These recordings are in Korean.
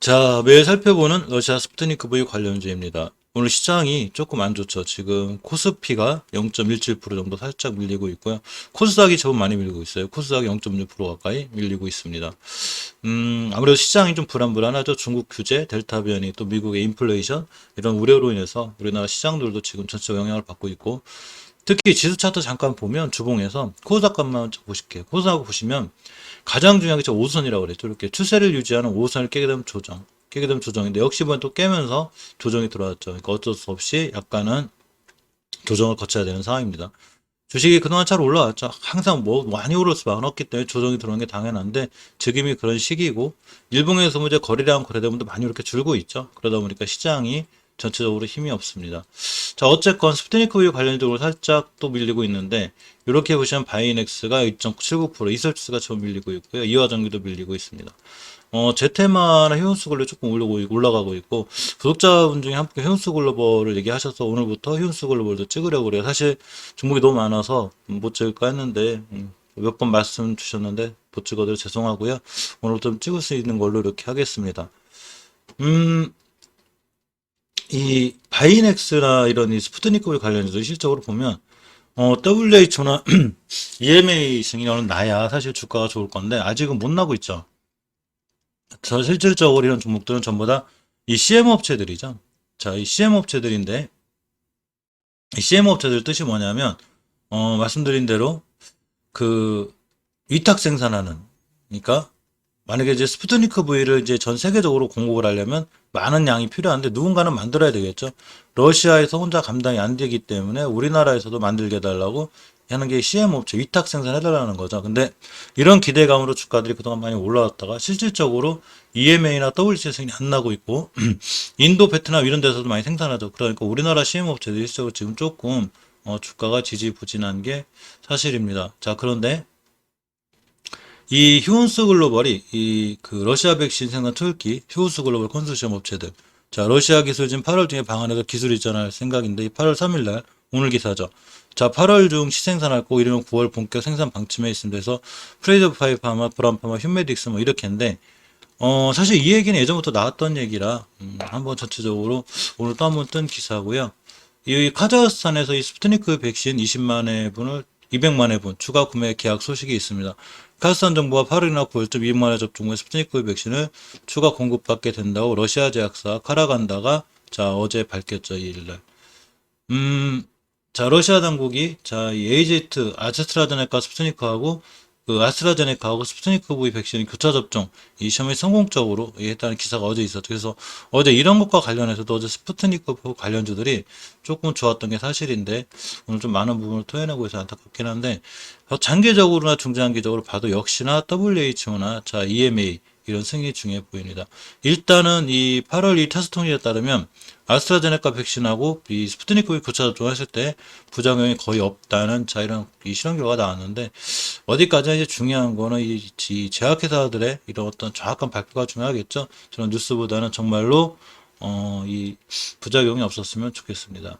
자, 매일 살펴보는 러시아 스푸트니크 V 관련주입니다. 오늘 시장이 조금 안 좋죠. 지금 코스피가 0.17% 정도 살짝 밀리고 있고요. 코스닥이 제법 많이 밀리고 있어요. 코스닥이 0.6% 가까이 밀리고 있습니다. 아무래도 시장이 좀 불안불안하죠. 중국 규제, 델타 변이, 또 미국의 인플레이션 이런 우려로 인해서 우리나라 시장들도 지금 전체적으로 영향을 받고 있고, 특히 지수 차트 잠깐 보면 주봉에서 코스닥값만 보실게요. 코스닥 보시면 가장 중요한 게 저 5선이라고 그랬죠. 이렇게 추세를 유지하는 5선을 깨게 되면 조정. 깨게 되면 조정인데 역시 이번에 또 깨면서 조정이 들어왔죠. 그러니까 어쩔 수 없이 약간은 조정을 거쳐야 되는 상황입니다. 주식이 그동안 잘 올라왔죠. 항상 뭐 많이 오를 수밖에 없기 때문에 조정이 들어오는 게 당연한데 지금이 그런 시기고 일본에서 이제 거래량 거래대금도 많이 이렇게 줄고 있죠. 그러다 보니까 시장이 전체적으로 힘이 없습니다. 자, 어쨌건 스푸트니크 V 관련적으로 살짝 또 밀리고 있는데 이렇게 보시면 바이넥스가 2.79%, 이설치스가 좀 밀리고 있고요. 이화전기도 밀리고 있습니다. 제테마나 히온스글로 조금 올라가고 있고, 구독자분 중에 한 분 히온스 글로벌을 얘기하셔서 오늘부터 히온스 글로벌도 찍으려고 그래요. 사실 종목이 너무 많아서 못 찍을까 했는데, 몇 번 말씀 주셨는데 못 찍어드려 죄송하고요. 오늘부터 좀 찍을 수 있는 걸로 이렇게 하겠습니다. 이 바이넥스나 이런 이 스푸트니크 관련해서 실적으로 보면 WHO나 EMA 승인이 나야 사실 주가가 좋을 건데 아직은 못 나고 있죠. 저 실질적으로 이런 종목들은 전부 다 이 CM 업체들이죠. 자, 이 CM 업체들인데 이 CM 업체들 뜻이 뭐냐면 말씀드린 대로 그 위탁 생산하는, 그러니까 만약에 이제 스푸트니크 V를 이제 전 세계적으로 공급을 하려면 많은 양이 필요한데 누군가는 만들어야 되겠죠. 러시아에서 혼자 감당이 안 되기 때문에 우리나라에서도 만들게 해달라고 하는 게 CM 업체 위탁 생산해달라는 거죠. 근데 이런 기대감으로 주가들이 그동안 많이 올라왔다가 실질적으로 EMA나 WC에 승인이 안 나고 있고 인도, 베트남 이런 데서도 많이 생산하죠. 그러니까 우리나라 CM 업체들이 실적으로 지금 조금 주가가 지지부진한 게 사실입니다. 자, 그런데 이 휴온스 글로벌이 이 그 러시아 백신 생산 초읽기 휴온스 글로벌 컨소시엄 업체들, 자, 러시아 기술진 8월 중에 방한해서 기술 이전할 생각인데 8월 3일 날 오늘 기사죠. 자, 8월 중 시생산할 거고 이러면 9월 본격 생산 방침에 있습니다. 그래서 프레이저 파이파마, 브람파마, 휴메딕스 뭐 이렇게인데 사실 이 얘기는 예전부터 나왔던 얘기라 한번 전체적으로 오늘 또 한번 뜬 기사고요. 이 카자흐스탄에서 이 스푸트니크 백신 20만 회분을 200만 회분 추가 구매 계약 소식이 있습니다. 카자흐스탄 정부가 8월이나 9월쯤 200만 회 접종 후 스푸트니크 백신을 추가 공급받게 된다고 러시아 제약사 카라간다가 자 어제 밝혔죠. 2일날. 자, 러시아 당국이 자, 이 AZ 아스트라제네카 스푸트니크하고 그 아스트라제네카하고 스푸트니크 V 백신 교차 접종 이 시험이 성공적으로 했다는 기사가 어제 있었죠. 그래서 어제 이런 것과 관련해서도 어제 스푸트니크 관련주들이 조금 좋았던 게 사실인데 오늘 좀 많은 부분을 토해내고 있어서 안타깝긴 한데 장기적으로나 중장기적으로 봐도 역시나 WHO나 자 EMA 이런 승인이 중요해 보입니다. 일단은 이 8월 이 타스 통일에 따르면 아스트라제네카 백신하고 이 스푸트니크 V 교차 접종했을 때 부작용이 거의 없다는 자 이런 이 실험 결과가 나왔는데 어디까지 이제 중요한 거는 이 제약회사들의 이런 어떤 정확한 발표가 중요하겠죠. 저는 뉴스보다는 정말로 이 부작용이 없었으면 좋겠습니다.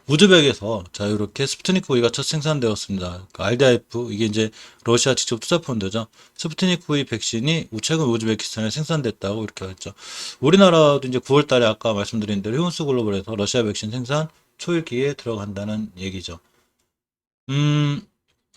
우즈벡에서 자 이렇게 스푸트니크 V가 첫 생산되었습니다. 그 RDIF 이게 이제 러시아 직접 투자 펀드죠. 스푸트니크 V 백신이 최근 우즈베키스탄에 생산됐다고 이렇게 했죠. 우리나라도 이제 9월달에 아까 말씀드린 대로 휴온스 글로벌에서 러시아 백신 생산 초일기에 들어간다는 얘기죠.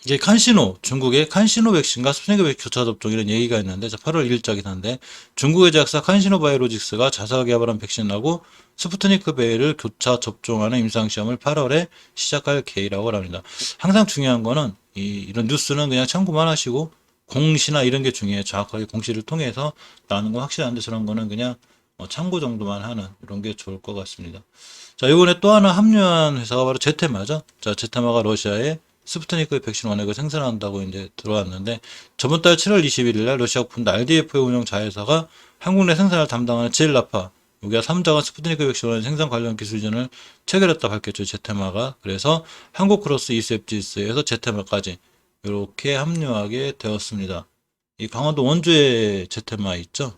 이제 칸시노, 중국의 칸시노 백신과 스푸트니크 백신 교차 접종 이런 얘기가 있는데 8월 1일자 기사인데 중국의 제약사 칸시노 바이오로직스가 자사가 개발한 백신하고 스푸트니크 베이를 교차 접종하는 임상시험을 8월에 시작할 계획이라고 합니다. 항상 중요한 거는 이런 뉴스는 그냥 참고만 하시고 공시나 이런 게 중요해요. 정확하게 공시를 통해서 나오는 건 확실한데 저런 거는 그냥 참고 정도만 하는 이런 게 좋을 것 같습니다. 자, 이번에 또 하나 합류한 회사가 바로 제테마죠. 자, 제테마가 러시아에 스푸트니크 백신 원액을 생산한다고 이제 들어왔는데 저번 달 7월 21일 날 러시아 펀드 RDF의 운영 자회사가 한국 내 생산을 담당하는 제일라파 여기가 3자가 스푸트니크 백신 원액 생산 관련 기술 이전을 체결했다 밝혔죠. 제테마가. 그래서 한국 크로스 이셉지스에서 제테마까지 이렇게 합류하게 되었습니다. 이 강원도 원주에 제테마 있죠.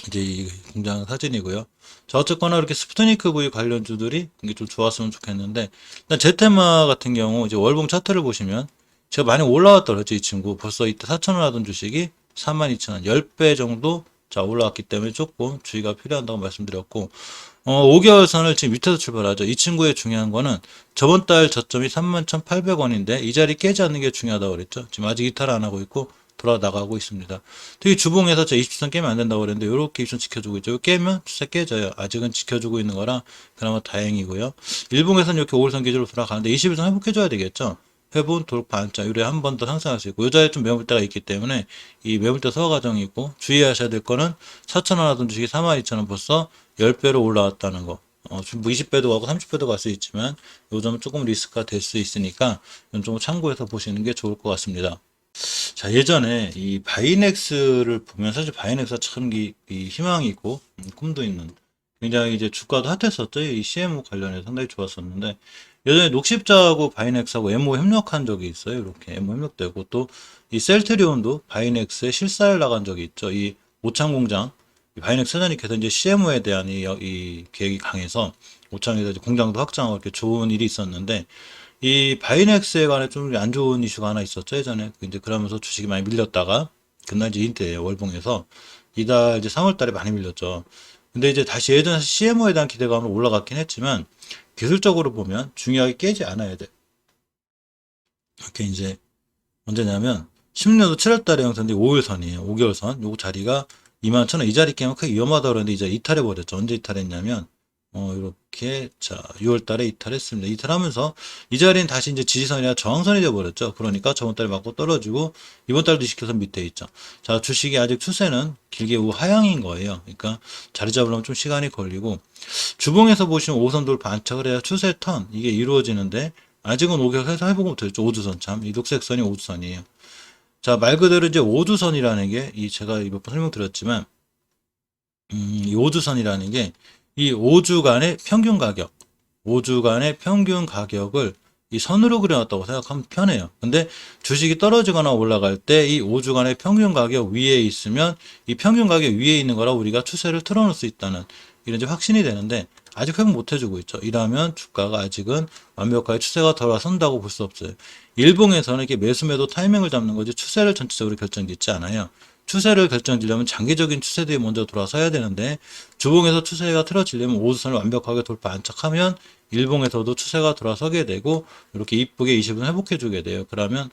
이제 이 공장 사진이고요. 자, 어쨌거나 이렇게 스푸트니크 V 관련주들이 이게 좀 좋았으면 좋겠는데, 일단 제테마 같은 경우 이제 월봉 차트를 보시면 제가 많이 올라왔다 그랬죠. 이 친구 벌써 이때 4,000원 하던 주식이 42,000원, 10배 정도 자, 올라왔기 때문에 조금 주의가 필요하다고 말씀드렸고, 5개월 선을 지금 밑에서 출발하죠. 이 친구의 중요한 거는 저번 달 저점이 31,800원인데 이 자리 깨지 않는 게 중요하다고 그랬죠. 지금 아직 이탈 안 하고 있고 돌아 나가고 있습니다. 특히 주봉에서 저 20선 깨면 안 된다고 그랬는데 이렇게 20선 지켜주고 있죠. 깨면 추세 깨져요. 아직은 지켜주고 있는 거라 그나마 다행이고요. 일봉에서는 이렇게 5일선 기준으로 돌아가는데 21선 회복해줘야 되겠죠. 회복 돌파 안짜 요래 한 번 더 상승할 수 있고 요 자리에 좀 매물대가 있기 때문에 이 매물대 서거 과정이 있고 주의하셔야 될 거는 4,000원 하던 주식이 42,000원 벌써 10배로 올라왔다는 거. 뭐 20배도 가고 30배도 갈 수 있지만 요 점은 조금 리스크가 될 수 있으니까 이건 좀 참고해서 보시는 게 좋을 것 같습니다. 자, 예전에 이 바이넥스를 보면 사실 바이넥스가 참 이 희망이 있고 꿈도 있는 굉장히 이제 주가도 핫했었죠. 이 CMO 관련해서 상당히 좋았었는데 예전에 녹십자하고 바이넥스하고 MO 협력한 적이 있어요. 이렇게 MO 협력되고 또 이 셀트리온도 바이넥스에 실사를 나간 적이 있죠. 이 오창 공장 바이넥스 사장님께서 이제 CMO에 대한 이 계획이 강해서 오창에서 이제 공장도 확장하고 이렇게 좋은 일이 있었는데 이 바이넥스에 관해 좀 안 좋은 이슈가 하나 있었죠, 예전에. 이제 그러면서 주식이 많이 밀렸다가, 그날 이제 인트예요, 월봉에서. 이달 이제 3월 달에 많이 밀렸죠. 근데 이제 다시 예전에 CMO에 대한 기대감으로 올라갔긴 했지만, 기술적으로 보면 중요하게 깨지 않아야 돼. 이렇게 이제, 언제냐면, 16년도 7월 달에 형성된 5일선이에요. 5개월선. 요거 자리가 21,000원. 이 자리 깨면 크게 위험하다고 그랬는데, 이제 이탈해버렸죠. 언제 이탈했냐면, 이렇게, 자, 6월 달에 이탈했습니다. 이탈하면서, 이 자리는 다시 이제 지지선이나 저항선이 되어버렸죠. 그러니까 저번 달에 맞고 떨어지고, 이번 달도 시켜서 밑에 있죠. 자, 주식이 아직 추세는 길게 우하향인 거예요. 그러니까, 자리 잡으려면 좀 시간이 걸리고, 주봉에서 보시면 5선 돌파 안착을 해야 추세 턴, 이게 이루어지는데, 아직은 5개월 해보고 못했죠. 5주선 참. 이 녹색선이 5주선이에요. 자, 말 그대로 이제 5주선이라는 게, 이 제가 몇 번 설명드렸지만, 이 5주선이라는 게, 이 5주간의 평균 가격, 5주간의 평균 가격을 이 선으로 그려놨다고 생각하면 편해요. 근데 주식이 떨어지거나 올라갈 때 이 5주간의 평균 가격 위에 있으면 이 평균 가격 위에 있는 거라 우리가 추세를 틀어놓을 수 있다는 이런 이제 확신이 되는데 아직 회복 못 해주고 있죠. 이러면 주가가 아직은 완벽하게 추세가 돌아선다고 볼 수 없어요. 일봉에서는 이렇게 매수매도 타이밍을 잡는 거지 추세를 전체적으로 결정짓지 않아요. 추세를 결정지려면 장기적인 추세들이 먼저 돌아서야 되는데 주봉에서 추세가 틀어지려면 5주선을 완벽하게 돌파 안착하면 일봉에서도 추세가 돌아서게 되고 이렇게 이쁘게 20분 회복해 주게 돼요. 그러면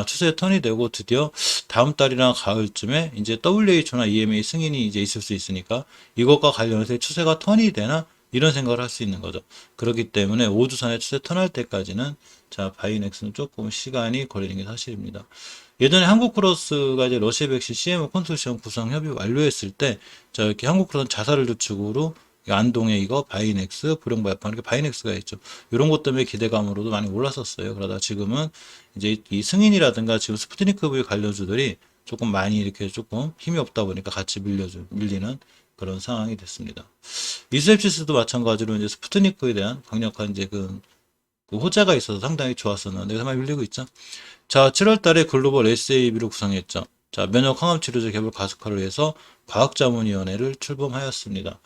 추세 턴이 되고 드디어 다음 달이나 가을쯤에 이제 WH나 EMA 승인이 이제 있을 수 있으니까 이것과 관련해서 추세가 턴이 되나 이런 생각을 할 수 있는 거죠. 그렇기 때문에 5주선의 추세 턴할 때까지는 자 바이넥스는 조금 시간이 걸리는 게 사실입니다. 예전에 한국크로스가 이제 러시아 백신 CMO 컨소시엄 구성 협의 완료했을 때, 자, 이렇게 한국크로스는 자사를 주축으로 안동에 이거 바이넥스, 불용발판 이렇게 바이넥스가 있죠. 이런 것 때문에 기대감으로도 많이 올랐었어요. 그러다 지금은 이제 이 승인이라든가 지금 스푸트니크 V 관련주들이 조금 많이 이렇게 조금 힘이 없다 보니까 같이 밀리는 그런 상황이 됐습니다. 이스랩시스도 마찬가지로 이제 스푸트니크에 대한 강력한 이제 그 호재가 있어서 상당히 좋았었는데 많이 밀리고 있죠. 자, 7월 달에 글로벌 SAB를 구성했죠. 자, 면역 항암 치료제 개발 가속화를 위해서 과학자문위원회를 출범하였습니다.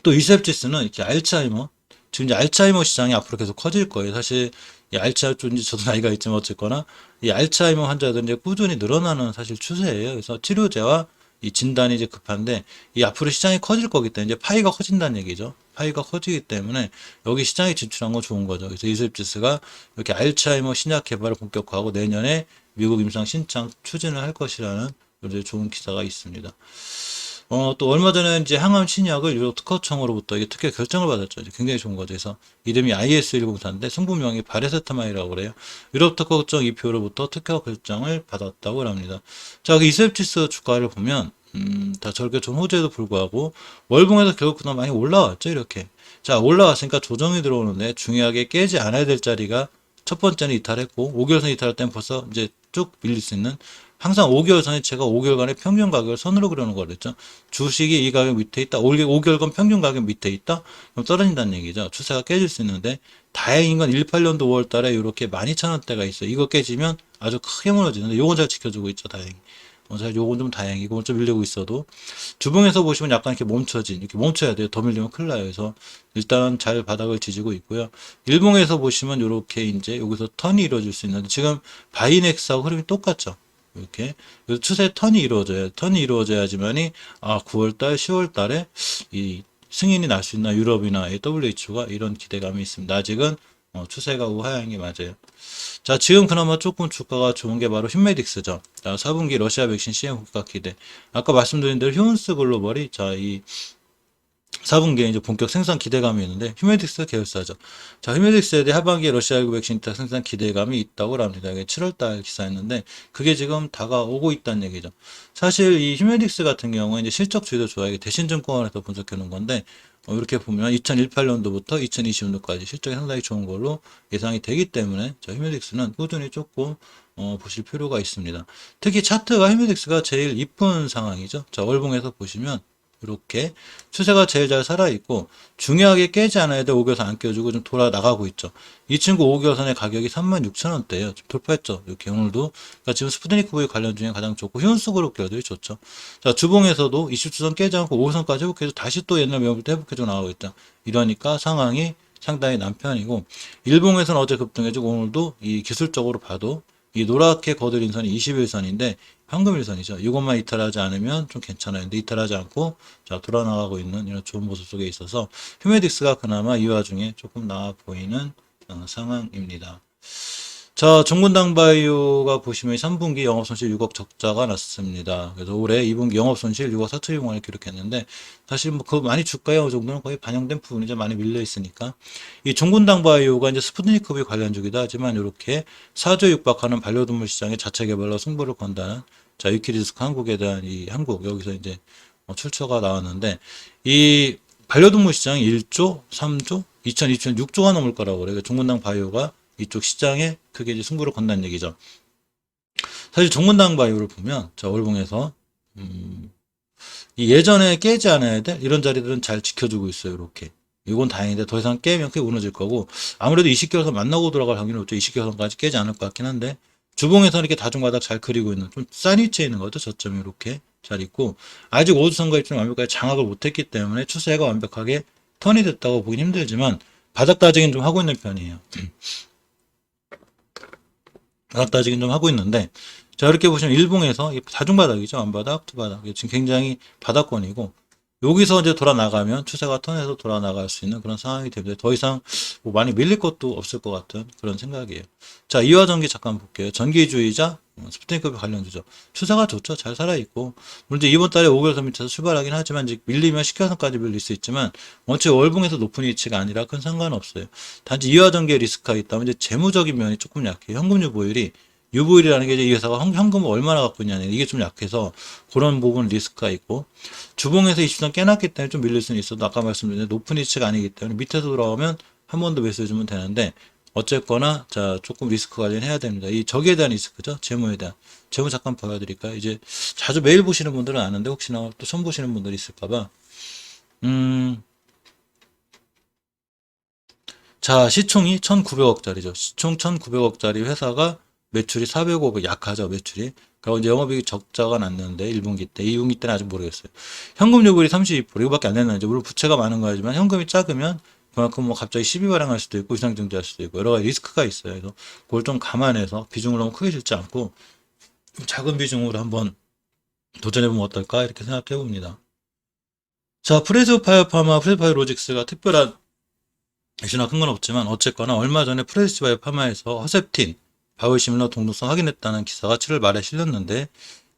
또 이셉지스는 이렇게 알츠하이머, 지금 이제 알츠하이머 시장이 앞으로 계속 커질 거예요. 사실 이 알츠하이머 저도 나이가 있지만 어쨌거나 이 알츠하이머 환자들이 이제 꾸준히 늘어나는 사실 추세예요. 그래서 치료제와 이 진단이 이제 급한데 이 앞으로 시장이 커질 거기 때문에 이제 파이가 커진다는 얘기죠. 파이가 커지기 때문에 여기 시장에 진출한 건 좋은 거죠. 그래서 이셉지스가 이렇게 알츠하이머 신약 개발을 본격화하고 내년에 미국 임상 신장 추진을 할 것이라는 이제 좋은 기사가 있습니다. 또 얼마 전에 이제 항암 신약을 유럽 특허청으로부터 이게 특허 결정을 받았죠. 굉장히 좋은 거죠. 그래서 이름이 IS104인데 성분명이 바레세타마이라고 그래요. 유럽 특허청 EPO로부터 특허 결정을 받았다고 합니다. 자, 그 이셉치스 주가를 보면 다 저렇게 좀 호재에도 불구하고 월봉에서 결국 그나마 많이 올라왔죠. 이렇게. 자, 올라왔으니까 조정이 들어오는데 중요하게 깨지 않아야 될 자리가 첫 번째는 이탈했고 5개월선 이탈할 때는 벌써 이제 쭉 밀릴 수 있는 항상 5개월선이 제가 5개월간의 평균 가격을 선으로 그려놓은 거랬죠. 주식이 이 가격 밑에 있다. 5개월간 평균 가격 밑에 있다. 그럼 떨어진다는 얘기죠. 추세가 깨질 수 있는데 다행인 건 18년도 5월 달에 이렇게 12,000원대가 있어요. 이거 깨지면 아주 크게 무너지는데 요건 잘 지켜주고 있죠. 다행히. 요건 좀 다행이고 좀 밀리고 있어도 주봉에서 보시면 약간 이렇게 이렇게 멈춰야 돼요. 더 밀리면 큰일 나요. 그래서 일단 잘 바닥을 지지고 있고요. 일봉에서 보시면 이렇게 이제 여기서 턴이 이루어질 수 있는데 지금 바이넥스하고 흐름이 똑같죠. 이렇게. 그래서 추세 턴이 이루어져요. 턴이 이루어져야지만이, 9월달, 10월달에 이 승인이 날 수 있나, 유럽이나 WHO가 이런 기대감이 있습니다. 아직은 추세가 우하향이 맞아요. 자, 지금 그나마 조금 주가가 좋은 게 바로 휴메딕스죠. 자, 4분기 러시아 백신 시행 국가 기대. 아까 말씀드린 대로 휴먼스 글로벌이, 자, 이 4분기에 이제 본격 생산 기대감이 있는데, 휴메딕스 계열사죠. 자, 휴메딕스에 대해 하반기에 러시아 백신 생산 기대감이 있다고 합니다. 이게 7월달 기사였는데, 그게 지금 다가오고 있다는 얘기죠. 사실 이 휴메딕스 같은 경우에 이제 실적 주의도 좋아요. 이게 대신증권에서 분석해 놓은 건데, 이렇게 보면 2018년도부터 2020년도까지 실적이 상당히 좋은 걸로 예상이 되기 때문에, 자, 휴메딕스는 꾸준히 조금 보실 필요가 있습니다. 특히 차트가 휴메딕스가 제일 이쁜 상황이죠. 자, 월봉에서 보시면 이렇게 추세가 제일 잘 살아있고, 중요하게 깨지 않아야 돼. 5개선 안 깨주고 좀 돌아 나가고 있죠. 이 친구 5개선의 가격이 36,000원대예요. 좀 돌파했죠. 이렇게 오늘도. 그러니까 지금 스푸드니크 V 관련 중에 가장 좋고, 휴먼스그룹 계열들이 좋죠. 자, 주봉에서도 20주선 깨지 않고 5선까지 회복해서 다시 또 옛날 매물부터 회복해서 나가고 있다. 이러니까 상황이 상당히 난 편이고, 일봉에서는 어제 급등해지고, 오늘도 이 기술적으로 봐도 이 노랗게 거드린 선이 21선인데 황금일선이죠. 이것만 이탈하지 않으면 좀 괜찮아요. 근데 이탈하지 않고, 자, 돌아나가고 있는 이런 좋은 모습 속에 있어서 휴메딕스가 그나마 이 와중에 조금 나아 보이는 상황입니다. 자, 종근당 바이오가 보시면 3분기 영업손실 6억 적자가 났습니다. 그래서 올해 2분기 영업손실 6억 4천여만원을 기록했는데, 사실 뭐 그거 많이 주가에 어느 정도는 거의 반영된 부분이 많이 밀려 있으니까, 이 종근당 바이오가 이제 스푸트니크 V 관련주기도 하지만, 이렇게 사조 육박하는 반려동물 시장의 자체 개발로 승부를 건다는, 자, 위키리스크 한국에 대한 이 한국, 여기서 이제 출처가 나왔는데, 이 반려동물 시장이 1조, 3조, 2020년 6조가 넘을 거라고 그래요. 종근당 바이오가 이쪽 시장에 크게 이제 승부를 건다는 얘기죠. 사실 종근당 바이오를 보면, 자, 월봉에서 이 예전에 깨지 않아야 될 이런 자리들은 잘 지켜주고 있어요. 이렇게. 이건 다행인데 더 이상 깨면 크게 무너질 거고, 아무래도 20개선 만나고 들어갈 확률은 없죠. 20개선까지 깨지 않을 것 같긴 한데, 주봉에서 이렇게 다중바닥 잘 그리고 있는 좀 싼 위치에 있는 거죠. 저점이 이렇게 잘 있고, 아직 오주선과 입증 완벽하게 장악을 못했기 때문에 추세가 완벽하게 턴이 됐다고 보긴 힘들지만, 바닥 다지기는 좀 하고 있는 편이에요. 바닥 다지긴 좀 하고 있는데, 자, 이렇게 보시면 일봉에서 다중바닥이죠. 안바닥, 투바닥. 지금 굉장히 바닥권이고, 여기서 이제 돌아 나가면 추세가 턴해서 돌아 나갈 수 있는 그런 상황이 됩니다. 더 이상 뭐 많이 밀릴 것도 없을 것 같은 그런 생각이에요. 자, 이화전기 잠깐 볼게요. 전기주의자, 스프링클 관련주죠. 추세가 좋죠. 잘 살아있고. 물론 이제 이번 달에 5개월선 밑에서 출발하긴 하지만, 이제 밀리면 10개월선까지 밀릴 수 있지만, 원체 월봉에서 높은 위치가 아니라 큰 상관없어요. 단지 이화전기에 리스크가 있다면 이제 재무적인 면이 조금 약해요. 현금 유보율이, 유보율이라는 게 이제 이 회사가 현금을 얼마나 갖고 있냐는, 이게 좀 약해서 그런 부분 리스크가 있고, 주봉에서 20선 깨놨기 때문에 좀 밀릴 수는 있어도, 아까 말씀드린 높은 위치가 아니기 때문에 밑에서 돌아오면 한 번 더 매수해주면 되는데, 어쨌거나, 자, 조금 리스크 관리해야 됩니다. 이 적에 대한 리스크죠. 재무에 대한. 재무 잠깐 보여드릴까요? 이제 자주 매일 보시는 분들은 아는데, 혹시나 또 처음 보시는 분들이 있을까봐. 자, 시총이 1,900억짜리죠. 시총 1,900억짜리 회사가 매출이 400억, 약하죠, 매출이. 그리고 이제 영업이익 적자가 났는데, 1분기 때, 2분기 때는 아직 모르겠어요. 현금 유보율이 32%, 이거밖에 안 됐는지, 물론 부채가 많은 거지만, 현금이 작으면, 그만큼 뭐 갑자기 시비 발행할 수도 있고, 유상증자할 수도 있고, 여러 가지 리스크가 있어요. 그래서 그걸 좀 감안해서 비중을 너무 크게 줄지 않고, 작은 비중으로 한번 도전해보면 어떨까, 이렇게 생각해 봅니다. 자, 프레스 바이오파마, 프레스 바이오로직스가 특별한 액션화 큰 건 없지만, 어쨌거나 얼마 전에 프레스 바이오파마에서 허셉틴, 바이오시밀러 동등성 확인했다는 기사가 7월 말에 실렸는데,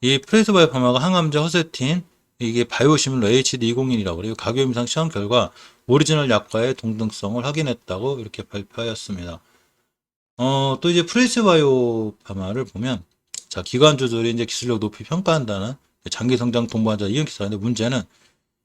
이 프레스 바이오파마가 항암제 허셉틴, 이게 바이오시밀러 HD201이라고 그래요. 가격 임상 시험 결과 오리지널 약과의 동등성을 확인했다고 이렇게 발표하였습니다. 또 이제 프레스 바이오파마를 보면, 자, 기관주들이 이제 기술력 높이 평가한다는 장기 성장 동반자 이런 기사인데, 문제는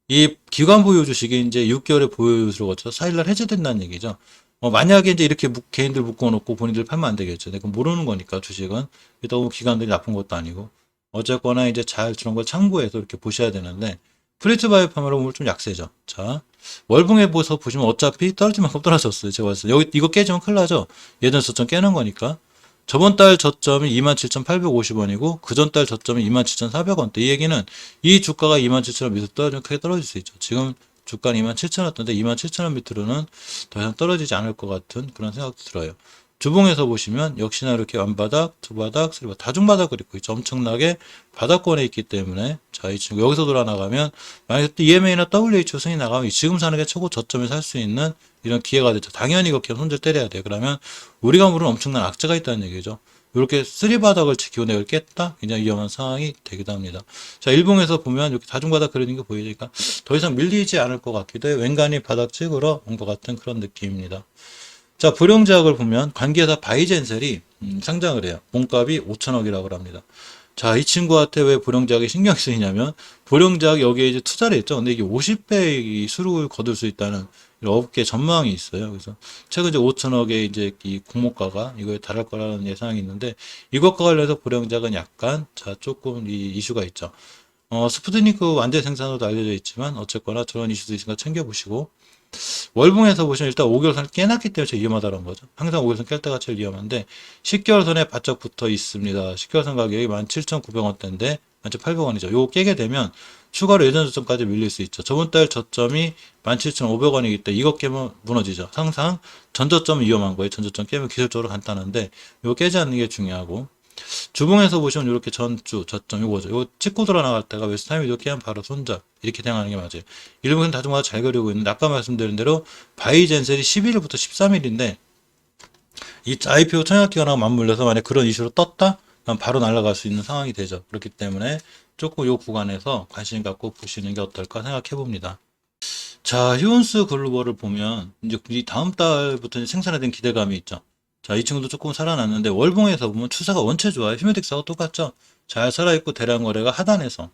이 기관 보유 주식이 이제 6개월의 보유를 거쳐서 4일날 해제된다는 얘기죠. 만약에 이제 이렇게 개인들 묶어놓고 본인들 팔면 안 되겠죠. 내가 모르는 거니까 주식은. 너무 기관들이 나쁜 것도 아니고. 어쨌거나 이제 잘 그런 걸 참고해서 이렇게 보셔야 되는데, 프리츠 바이오파마로 보면 좀 약세죠. 자, 월봉에 보시면 어차피 떨어질 만큼 떨어졌어요. 제가 봤을 때. 여기, 이거 깨지면 큰일 나죠. 예전 저점 깨는 거니까. 저번 달 저점이 27,850원이고, 그 전 달 저점이 27,400원대. 이 얘기는 이 주가가 27,000원 밑으로 떨어지면 크게 떨어질 수 있죠. 지금 주가는 27,000원대인데 27,000원 밑으로는 더 이상 떨어지지 않을 것 같은 그런 생각도 들어요. 주봉에서 보시면 역시나 이렇게 완바닥, 두바닥, 쓰리바닥, 다중바닥을 입고 있죠. 엄청나게 바닥권에 있기 때문에 자, 이 친구 여기서 돌아나가면 만약에 또 EMA나 WH 승이 나가면 지금 사는 게 최고 저점에 살 수 있는 이런 기회가 되죠. 당연히 이렇게 손절 때려야 돼요. 그러면 우리가 모르는 엄청난 악재가 있다는 얘기죠. 이렇게 쓰리바닥을 지키고 내가 깼다? 굉장히 위험한 상황이 되기도 합니다. 자, 일봉에서 보면 이렇게 다중바닥 그리는 게 보이니까 더 이상 밀리지 않을 것 같기도 해요. 웬간히 바닥 찍으러 온 것 같은 그런 느낌입니다. 자, 불용작을 보면 관계사 바이젠셀이 상장을 해요. 몸값이 5천억이라고 합니다. 자, 이 친구한테 왜 불용작이 신경 쓰이냐면 불용작 여기에 이제 투자를 했죠. 근데 이게 50배의 수익을 거둘 수 있다는 이런 업계 전망이 있어요. 그래서 최근 이제 5천억의 이제 이 공모가가 이거에 달할 거라는 예상이 있는데 이것과 관련해서 불용작은 약간 자 조금 이 이슈가 있죠. 스푸트니크 완제 생산으로도 알려져 있지만 어쨌거나 저런 이슈도 있으니까 챙겨보시고 월봉에서 보시면 일단 5개월선을 깨놨기 때문에 제일 위험하다는 거죠. 항상 5개월선 깰 때가 제일 위험한데 10개월선에 바짝 붙어 있습니다. 10개월선 가격이 17,900원대인데 17,800원이죠. 요거 깨게 되면 추가로 예전 저점까지 밀릴 수 있죠. 저번 달 저점이 17,500원이기 때문에 이거 깨면 무너지죠. 항상 전저점은 위험한 거예요. 전저점 깨면 기술적으로 간단한데 이거 깨지 않는 게 중요하고 주봉에서 보시면 이렇게 전주 저점 요거죠. 요거 찍고 돌아 나갈 때가 웨스트타임이 이렇게 하면 바로 손절 이렇게 대응하는 게 맞아요. 일본은 다중화가 잘 그리고 있는데 아까 말씀드린 대로 바이젠셀이 11일부터 13일인데 이 IPO 청약기간하고 맞물려서 만약 그런 이슈로 떴다? 그럼 바로 날아갈 수 있는 상황이 되죠. 그렇기 때문에 조금 요 구간에서 관심 갖고 보시는 게 어떨까 생각해 봅니다. 자, 휴온스 글로벌을 보면 이제 이 다음 달부터 생산에 대한 기대감이 있죠. 자, 이 친구도 조금 살아났는데 월봉에서 보면 추세가 원체 좋아요. 휴메딕스하고 똑같죠. 잘 살아있고 대량 거래가 하단에서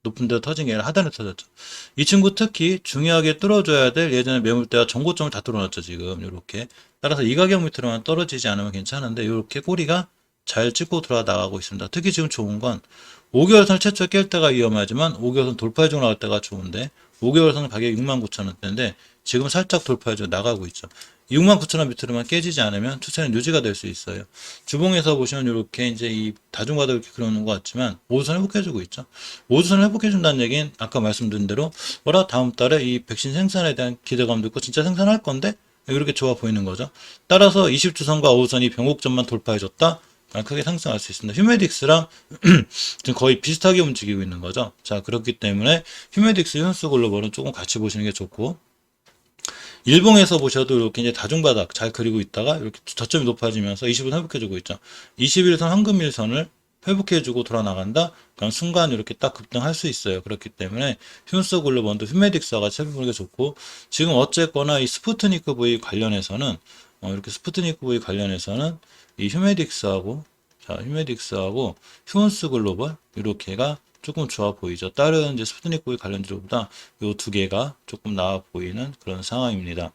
높은 데로 터진 게 아니라 하단에 터졌죠. 이 친구 특히 중요하게 뚫어줘야 될 예전에 매물대와 정고점을 다 뚫어놨죠. 지금 이렇게 따라서 이 가격 밑으로만 떨어지지 않으면 괜찮은데 이렇게 꼬리가 잘 찍고 들어 나가고 있습니다. 특히 지금 좋은 건 5개월선 최초에 깰 때가 위험하지만 5개월선 돌파해주고 나갈 때가 좋은데 5개월선 가격이 69,000원대인데 지금 살짝 돌파해주고 나가고 있죠. 69,000원 밑으로만 깨지지 않으면 추세는 유지가 될 수 있어요. 주봉에서 보시면 이렇게 이제 이 다중과도 이렇게 그려놓은 것 같지만 5주선 회복해주고 있죠. 5주선 회복해준다는 얘기는 아까 말씀드린 대로 다음 달에 이 백신 생산에 대한 기대감도 있고 진짜 생산할 건데 이렇게 좋아 보이는 거죠. 따라서 20주선과 5주선이 변곡점만 돌파해줬다. 크게 상승할 수 있습니다. 휴메딕스랑 지금 거의 비슷하게 움직이고 있는 거죠. 자, 그렇기 때문에 휴메딕스, 현수 글로벌은 조금 같이 보시는 게 좋고 일봉에서 보셔도 이렇게 이제 다중바닥 잘 그리고 있다가 이렇게 저점이 높아지면서 20일 회복해주고 있죠. 21일선 황금일선을 회복해주고 돌아 나간다. 그럼 순간 이렇게 딱 급등할 수 있어요. 그렇기 때문에 휴스 글로벌도 휴메딕스와 같이 살펴보는 게 좋고 지금 어쨌거나 이 스푸트니크 V 관련해서는 이렇게 스푸트니크 V 관련해서는 이 휴메딕스하고 휴온스 글로벌 이렇게가 조금 좋아 보이죠. 다른 이제 스푸트니크 V 관련주보다 이 두 개가 조금 나아 보이는 그런 상황입니다.